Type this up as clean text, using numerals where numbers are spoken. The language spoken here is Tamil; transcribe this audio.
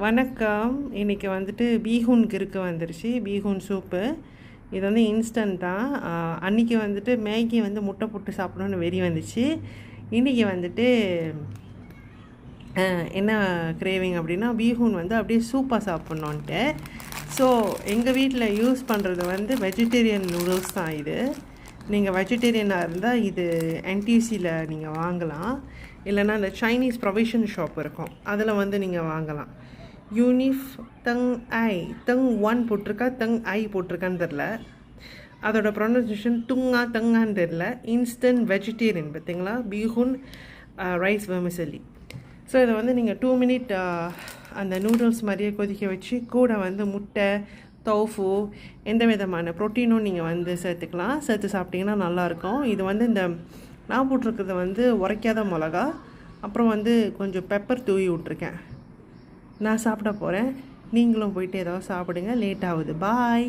வணக்கம். இன்றைக்கி வந்துட்டு பீஹூன் கிறுக்கு வந்துருச்சு. பீஹூன் சூப்பு. இது வந்து இன்ஸ்டன்ட் தான். அன்றைக்கி வந்துட்டு மேகி வந்து முட்டை போட்டு சாப்பிடணுன்னு வெறி வந்துச்சு. இன்றைக்கி வந்துட்டு என்ன கிரேவிங் அப்படின்னா பீஹூன் வந்து அப்படியே சூப்பாக சாப்பிட்ணுன்ட்டு. ஸோ எங்கள் வீட்டில் யூஸ் பண்ணுறது வந்து வெஜிடேரியன் நூடுல்ஸ் தான். இது நீங்கள் வெஜிடேரியனாக இருந்தால் இது என்டிசியில் நீங்கள் வாங்கலாம். இல்லைனா இந்த சைனீஸ் ப்ரொவிஷன் ஷாப் இருக்கும், அதில் வந்து நீங்கள் வாங்கலாம். யூனிஃப் தங் ஐ தங் ஒன் போட்டிருக்கா, தங் ஐ போட்டிருக்கான்னு தெரில. அதோட ப்ரொனன்சியேஷன் தங்கான்னு தெரில. இன்ஸ்டன்ட் வெஜிடேரியன் பார்த்தீங்களா, பீஹூன் ரைஸ் வெர்மிசெல்லி. ஸோ இதை வந்து நீங்கள் 2 மினிட் அந்த நூடுல்ஸ் மாதிரியே கொதிக்க வச்சு கூட வந்து முட்டை, தோஃபு, எந்த விதமான ப்ரோட்டீனும் நீங்கள் வந்து சேர்த்து சாப்பிட்டிங்கன்னா நல்லாயிருக்கும். இது வந்து இந்த நான் போட்டிருக்கிறது வந்து உரைக்காத மிளகா, அப்புறம் வந்து கொஞ்சம் பெப்பர் தூவி விட்ருக்கேன். நான் சாப்பிட போகிறேன். நீங்களும் போயிட்டு ஏதாவது சாப்பிடுங்க. லேட் ஆகுது. பாய்.